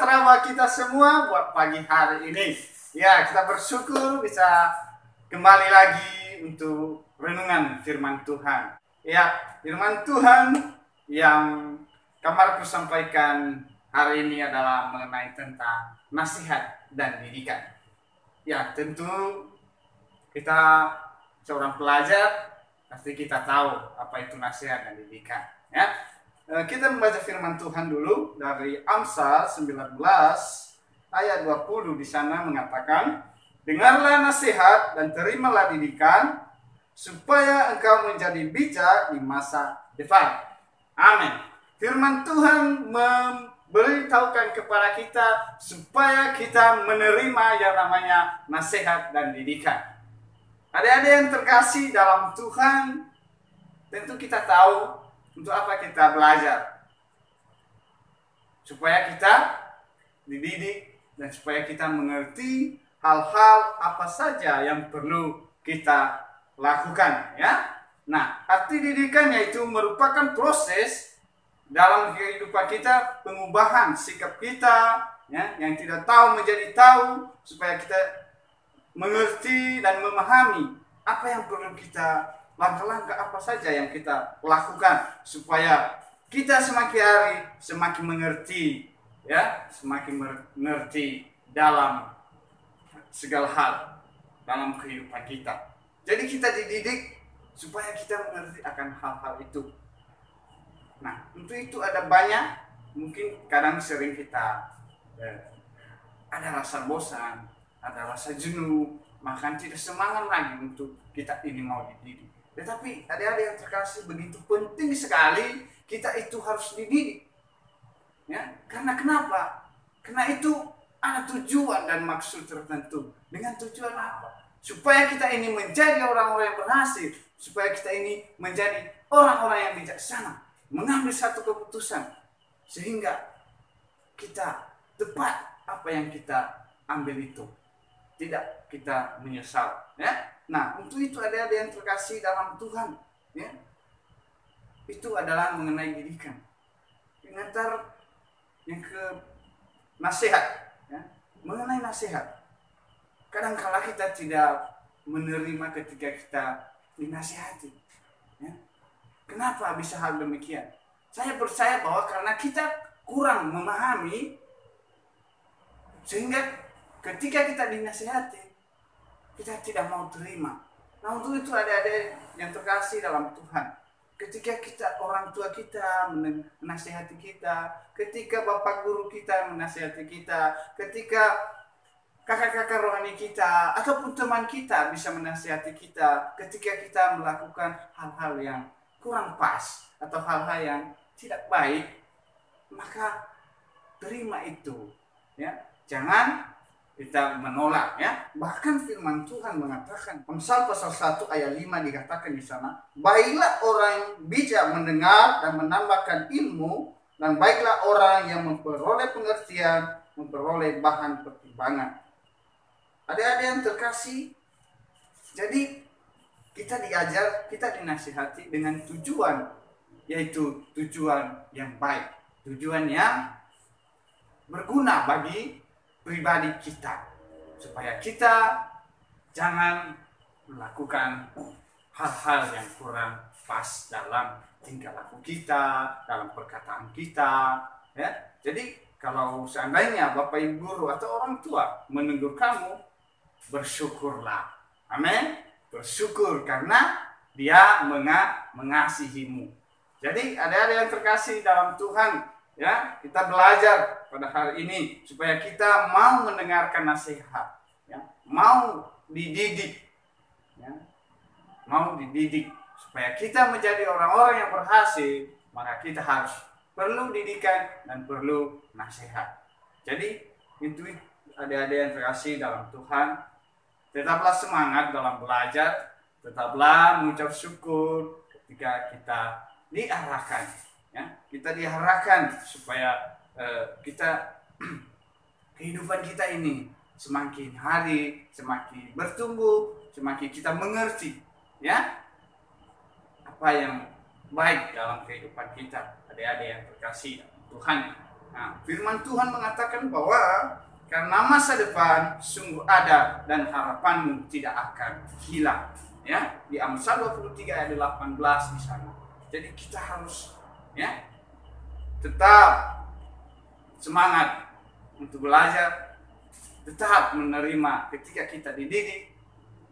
sejahtera buat kita semua buat pagi hari ini. Ya, kita bersyukur bisa kembali lagi untuk renungan firman Tuhan. Ya, firman Tuhan yang kamarku sampaikan hari ini adalah mengenai tentang nasihat dan didikan. Ya, tentu kita seorang pelajar pasti kita tahu apa itu nasihat dan didikan. Ya, kita membaca firman Tuhan dulu dari Amsal 19 ayat 20. Di sana mengatakan, dengarlah nasihat dan terimalah didikan, supaya engkau menjadi bijak di masa depan. Amin. Firman Tuhan memberitahukan kepada kita supaya kita menerima yang namanya nasihat dan didikan. Adik-adik yang terkasih dalam Tuhan, tentu kita tahu untuk apa kita belajar, supaya kita dididik dan supaya kita mengerti hal-hal apa saja yang perlu kita lakukan, ya. Nah, arti didikan yaitu merupakan proses dalam kehidupan kita, pengubahan sikap kita, ya, yang tidak tahu menjadi tahu, supaya kita mengerti dan memahami apa yang perlu kita, langkah-langkah apa saja yang kita lakukan supaya kita semakin hari semakin mengerti, ya, semakin mengerti dalam segala hal dalam kehidupan kita. Jadi kita dididik supaya kita mengerti akan hal-hal itu. Nah, untuk itu ada banyak, mungkin kadang sering kita ada rasa bosan, ada rasa jenuh, bahkan tidak semangat lagi untuk kita ini mau dididik. Tetapi adik-adik yang terkasih, begitu penting sekali kita itu harus dididik, ya. Karena kenapa? Karena itu ada tujuan dan maksud tertentu. Dengan tujuan apa? Supaya kita ini menjadi orang-orang yang berhasil, supaya kita ini menjadi orang-orang yang bijaksana, mengambil satu keputusan sehingga kita tepat apa yang kita ambil itu, tidak kita menyesal, ya. Nah, untuk itu adik-adik yang terkasih dalam Tuhan, ya, itu adalah mengenai didikan. Pengantar yang ke nasihat, ya, mengenai nasihat. Kadangkala kita tidak menerima ketika kita dinasihati, ya. Kenapa bisa hal demikian? Saya percaya bahwa karena kita kurang memahami, sehingga ketika kita dinasihati, kita tidak mau terima. Nah, untuk itu adik-adik yang terkasih dalam Tuhan, ketika kita, orang tua kita menasihati kita, ketika bapak guru kita menasihati kita, ketika kakak-kakak rohani kita ataupun teman kita bisa menasihati kita, ketika kita melakukan hal-hal yang kurang pas atau hal-hal yang tidak baik, maka terima itu, ya. Jangan kita menolak, ya. Bahkan firman Tuhan mengatakan, Amsal pasal 1 ayat 5 dikatakan di sana, baiklah orang yang bijak mendengar dan menambahkan ilmu, dan baiklah orang yang memperoleh pengertian, memperoleh bahan pertimbangan. Adik-adik yang terkasih, jadi kita diajar, kita dinasihati dengan tujuan, yaitu tujuan yang baik, tujuan yang berguna bagi pribadi kita, supaya kita jangan melakukan hal-hal yang kurang pas dalam tingkah laku kita, dalam perkataan kita, ya. Jadi kalau seandainya bapak ibu guru atau orang tua menegur kamu, bersyukurlah, amin. Bersyukur karena dia mengasihimu. Jadi adik-adik yang terkasih dalam Tuhan, ya, kita belajar pada hari ini supaya kita mau mendengarkan nasihat, ya, mau dididik, ya, mau dididik supaya kita menjadi orang-orang yang berhasil, maka kita harus perlu didikan dan perlu nasihat. Jadi itu adik-adik yang terkasih dalam Tuhan, tetaplah semangat dalam belajar, tetaplah mengucap syukur ketika kita diarahkan, ya. Kita diarahkan supaya kita kehidupan kita ini semakin hari semakin bertumbuh, semakin kita mengerti, ya, apa yang baik dalam kehidupan kita, adik-adik yang terkasih Tuhan. Nah, firman Tuhan mengatakan bahwa karena masa depan sungguh ada dan harapanmu tidak akan hilang. Ya, di Amsal 23 ayat 18 di sana. Jadi kita harus ya tetap semangat untuk belajar, tetap menerima ketika kita dididik,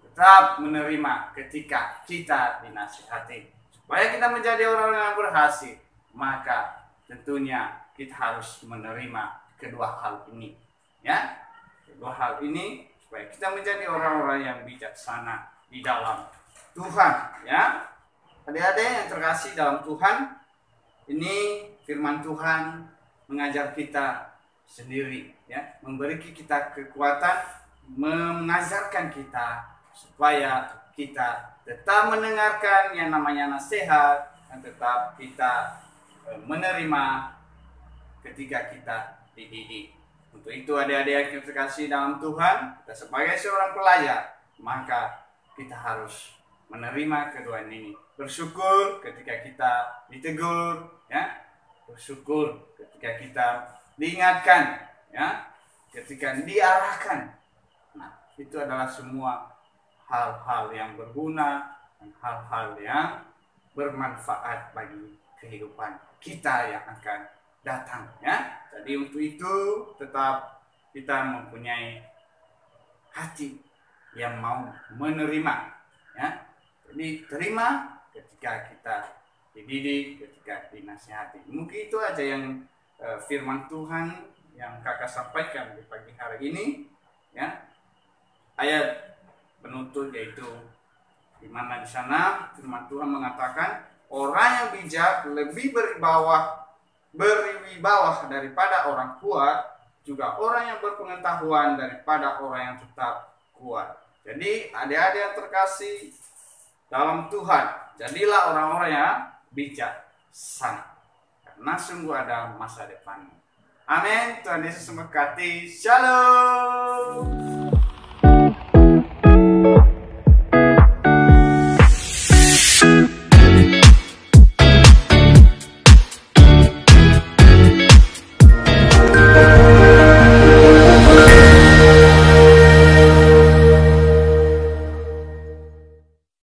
tetap menerima ketika kita dinasihati. Supaya kita menjadi orang yang berhasil, maka tentunya kita harus menerima kedua hal ini. Ya, kedua hal ini supaya kita menjadi orang-orang yang bijaksana di dalam Tuhan. Ya, adik-adik yang terkasih dalam Tuhan, ini firman Tuhan mengajar kita sendiri, ya, memberi kita kekuatan, mengajarkan kita supaya kita tetap mendengarkan yang namanya nasihat dan tetap kita menerima ketika kita dididik. Untuk itu adik-adik yang terkasih dalam Tuhan, kita sebagai seorang pelajar, maka kita harus menerima kedua ini. Bersyukur ketika kita ditegur, ya. Bersyukur ketika kita diingatkan, ya. Ketika diarahkan. Nah, itu adalah semua hal-hal yang berguna dan hal-hal yang bermanfaat bagi kehidupan kita yang akan datang, ya. Jadi untuk itu tetap kita mempunyai hati yang mau menerima, ya. Jadi terima ketika kita dididik, ketika dinasihati. Mungkin itu aja yang firman Tuhan yang kakak sampaikan di pagi hari ini, ya. Ayat penutup yaitu di mana di sana firman Tuhan mengatakan orang yang bijak lebih berwibawa daripada orang kuat, juga orang yang berpengetahuan daripada orang yang tetap kuat. Jadi adik-adik yang terkasih dalam Tuhan, jadilah orang-orang yang bijaksana, karena sungguh ada masa depan. Amin. Tuhan Yesus memberkati. Shalom.